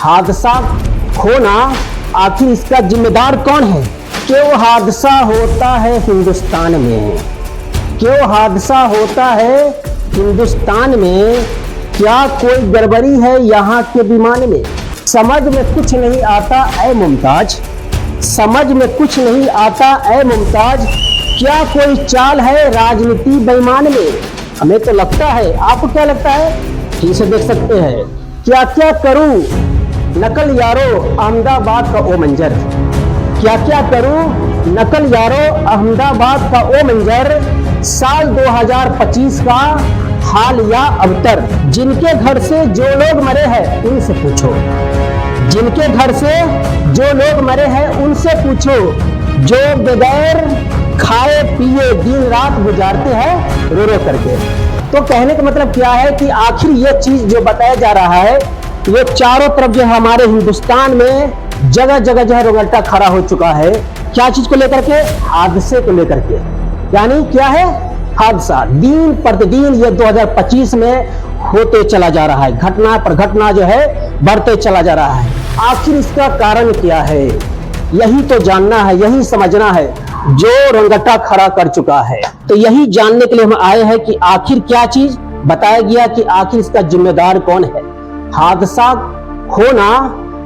हादसा होना आखिर इसका जिम्मेदार कौन है? क्यों हादसा होता है हिंदुस्तान में? क्यों हादसा होता है हिंदुस्तान में? क्या कोई गड़बड़ी है यहाँ के विमान में? समझ में कुछ नहीं आता ऐ मुमताज, समझ में कुछ नहीं आता ऐ मुमताज, क्या कोई चाल है राजनीति बेईमान में? हमें तो लगता है, आपको क्या लगता है? ठीक से देख सकते हैं। क्या क्या करूं नकल यारो अहमदाबाद का ओ मंजर, क्या क्या करूं नकल यारो अहमदाबाद का ओ मंजर, साल 2025 का हाल या अबतर। जिनके घर से जो लोग मरे हैं उनसे पूछो, जिनके घर से जो लोग मरे हैं उनसे पूछो, जो बगैर खाए पिए दिन रात गुजारते हैं रो रो करके। तो कहने का मतलब क्या है कि आखिर ये चीज जो बताया जा रहा है, ये चारों तरफ जो हमारे हिंदुस्तान में जगह जगह जो है रोंगटा खड़ा हो चुका है। क्या चीज को लेकर के? हादसे को लेकर के। यानी क्या है? हादसा दिन प्रतिदिन ये 2025 में होते चला जा रहा है, घटना पर घटना जो है बढ़ते चला जा रहा है। आखिर इसका कारण क्या है? यही तो जानना है, यही समझना है जो रोंगटा खड़ा कर चुका है। तो यही जानने के लिए हम आए हैं कि आखिर क्या चीज बताया गया कि आखिर इसका जिम्मेदार कौन है? हादसा होना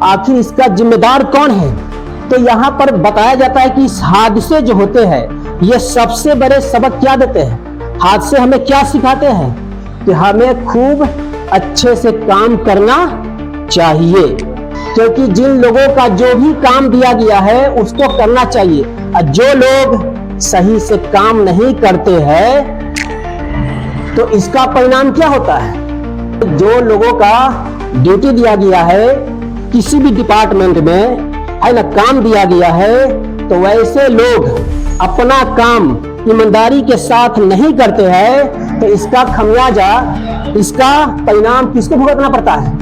आखिर इसका जिम्मेदार कौन है? तो यहाँ पर बताया जाता है कि इस हादसे जो होते हैं ये सबसे बड़े सबक क्या देते हैं? हादसे हमें क्या सिखाते हैं? कि हमें खूब अच्छे से काम करना चाहिए, क्योंकि जिन लोगों का जो भी काम दिया गया है उसको करना चाहिए। और जो लोग सही से काम नहीं करते हैं तो इसका परिणाम क्या होता है? जो लोगों का ड्यूटी दिया गया है किसी भी डिपार्टमेंट में है ना, काम दिया गया है, तो वैसे लोग अपना काम ईमानदारी के साथ नहीं करते हैं तो इसका खमियाजा, इसका परिणाम किसको भुगतना पड़ता है?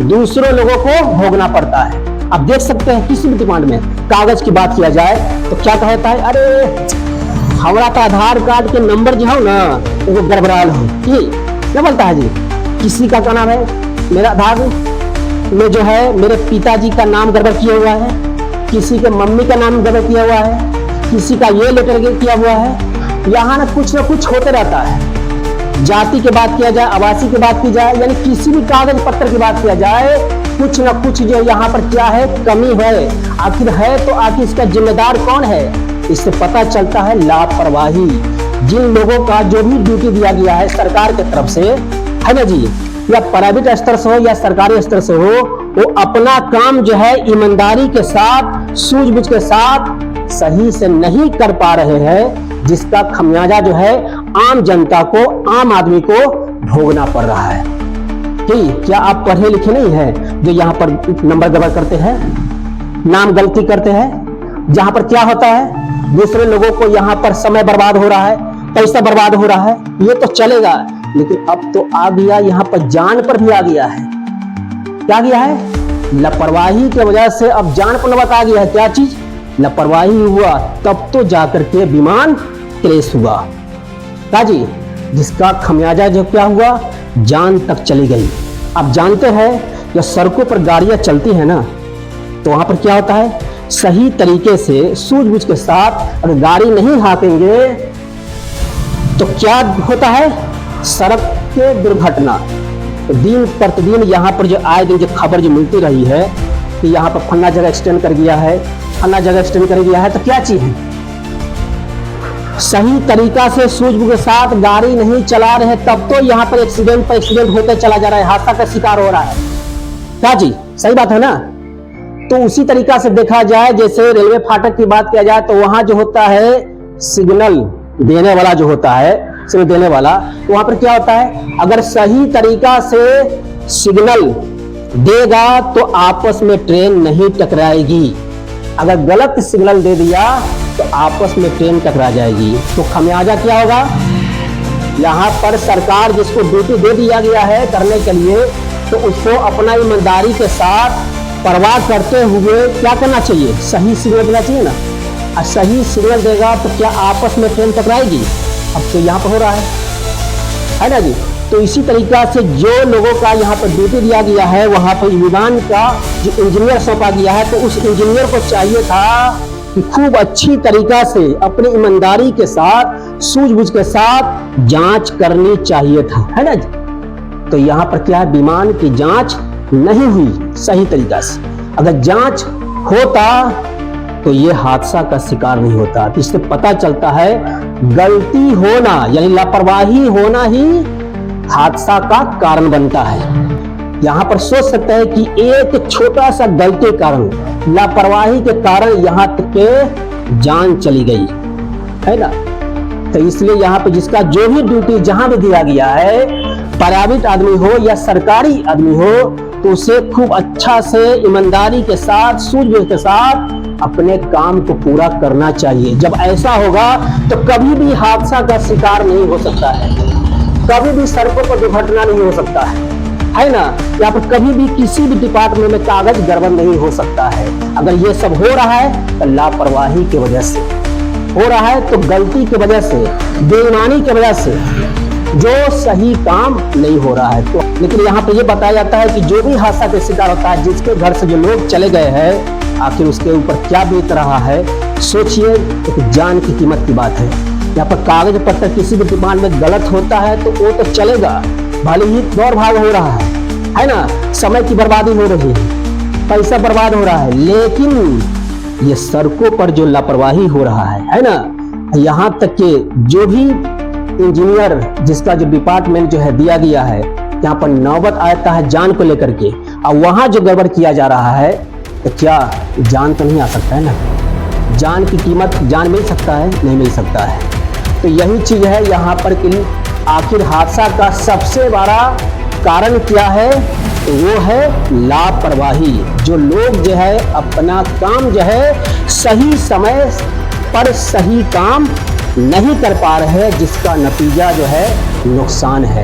दूसरों लोगों को भोगना पड़ता है। आप देख सकते हैं किसी भी डिमांड में कागज की बात किया जाए तो क्या कहता है, अरे हमारा तो आधार कार्ड के नंबर जो है ना वो गड़बड़ाल हो, क्या बोलता है जी? किसी का क्या नाम है, मेरा आधार में जो है मेरे पिताजी का नाम गड़बड़ किया हुआ है, किसी के मम्मी का नाम गड़बड़ किया हुआ है, किसी का ये लेटर किया हुआ है। यहाँ ना कुछ होते रहता है। जाति की बात किया जाए, आवासीय की बात की जाए, यानी किसी भी कागज पत्र की बात किया जाए, कुछ न कुछ जो यहाँ पर क्या है, कमी है। आखिर है तो आखिर इसका जिम्मेदार कौन है? इससे पता चलता है लापरवाही। जिन लोगों का जो भी ड्यूटी दिया गया है सरकार की तरफ से, है ना जी, या प्राइवेट स्तर से हो या सरकारी स्तर से हो, वो अपना काम जो है ईमानदारी के साथ, सूझबूझ के साथ सही से नहीं कर पा रहे हैं, जिसका खमियाजा जो है आम जनता को, आम आदमी को भोगना पड़ रहा है। क्या आप पढ़े लिखे नहीं हैं जो यहाँ पर नंबर गड़बड़ करते हैं, नाम गलती करते हैं? जहाँ पर क्या होता है, दूसरे लोगों को यहाँ पर समय बर्बाद हो रहा है, पैसा बर्बाद हो रहा है, ये तो चलेगा, लेकिन अब तो आ गया यहाँ पर जान पर भी आ गया है। क्या गया है? लापरवाही की वजह से अब जान पर नौबत आ गया है। क्या चीज? लापरवाही हुआ तब तो जाकर के विमान क्रैश हुआ। क्या जी? जिसका खमियाजा जो क्या हुआ, जान तक चली गई। आप जानते हैं जब सड़कों पर गाड़ियां चलती है ना, तो वहां पर क्या होता है, सही तरीके से सूझबूझ के साथ अगर गाड़ी नहीं हाँकेंगे तो क्या होता है, सड़क के दुर्घटना। तो दिन प्रतिदिन यहाँ पर जो आए दिन जो खबर जो मिलती रही है कि यहाँ पर फन्ना जगह एक्सीडेंट कर गया है, फन्ना जगह एक्सीडेंट कर गया है, तो क्या चीज है? सही तरीका से सूझबूझ के साथ गाड़ी नहीं चला रहे, तब तो यहाँ पर एक्सीडेंट होते चला जा रहा है, हादसा का शिकार हो रहा है। क्या जी? सही बात है ना? तो उसी तरीका से देखा जाए, जैसे रेलवे फाटक की बात किया जाए तो वहां जो होता है सिग्नल देने वाला जो होता है, सिग्नल देने वाला, तो वहां पर क्या होता है, अगर सही तरीका से सिग्नल देगा तो आपस में ट्रेन नहीं टकराएगी। अगर गलत सिग्नल दे दिया तो आपस में ट्रेन टकरा जाएगी। तो खमियाजा क्या होगा? यहाँ पर सरकार जिसको ड्यूटी दे दिया गया है करने के लिए, तो उसको अपना ईमानदारी के साथ परवाह करते हुए क्या करना चाहिए? सही सिग्नल देना चाहिए ना। और सही सिग्नल देगा तो क्या आपस में ट्रेन टकराएगी? अब तो यहाँ पर हो रहा है ना जी। तो इसी तरीका से जो लोगों का यहाँ पर ड्यूटी दिया गया है, वहाँ पर विमान का जो इंजीनियर सौंपा गया है, तो उस इंजीनियर को चाहिए था कि खूब अच्छी तरीका से अपनी ईमानदारी के साथ, सूझबूझ के साथ जांच करनी चाहिए था, है ना जी। तो यहाँ पर क्या है, विमान की जांच नहीं हुई सही तरीका से। अगर जांच होता तो ये हादसा का शिकार नहीं होता। तो इससे पता चलता है गलती होना यानी लापरवाही होना ही हादसा का कारण बनता है। यहाँ पर सोच सकते हैं कि एक छोटा सा गलती कारण, लापरवाही के कारण यहाँ तक के जान चली गई, है ना। तो इसलिए यहाँ पे जिसका जो भी ड्यूटी जहां भी दिया गया है, प्राइवेट आदमी हो या सरकारी आदमी हो, तो उसे खूब अच्छा से ईमानदारी के साथ, सूझबूझ के साथ अपने काम को पूरा करना चाहिए। जब ऐसा होगा तो कभी भी हादसा का शिकार नहीं हो सकता है, कभी भी सड़कों पर दुर्घटना नहीं हो सकता है ना। यहाँ पर कभी भी किसी भी डिपार्टमेंट में कागज गड़बड़ नहीं हो सकता है। अगर ये सब हो रहा है तो लापरवाही की वजह से हो रहा है, तो गलती की वजह से, बेईमानी की वजह से, जो सही काम नहीं हो रहा है। तो लेकिन यहाँ पे ये बताया जाता है कि जो भी हादसा का शिकार होता है, जिसके घर से जो लोग चले गए हैं, आखिर उसके ऊपर क्या बीत रहा है, सोचिए। एक जान की कीमत की बात है। यहाँ पर कागज पत्र किसी भी डिपार्टमेंट में गलत होता है तो वो तो चलेगा, भले ही दौड़ भाग हो रहा है ना, समय की बर्बादी हो रही है, पैसा बर्बाद हो रहा है, लेकिन ये सड़कों पर जो लापरवाही हो रहा है ना, यहाँ तक कि जो भी इंजीनियर जिसका जो डिपार्टमेंट जो है दिया गया है, यहाँ पर नौबत आता है जान को लेकर के, और वहां जो गड़बड़ किया जा रहा है, तो क्या जान तो नहीं आ सकता है ना। जान की कीमत, जान मिल सकता है, नहीं मिल सकता है। तो यही चीज है यहाँ पर कि आखिर हादसा का सबसे बड़ा कारण क्या है, तो वो है लापरवाही। जो लोग जो है अपना काम जो है सही समय पर सही काम नहीं कर पा रहे, जिसका नतीजा जो है नुकसान है।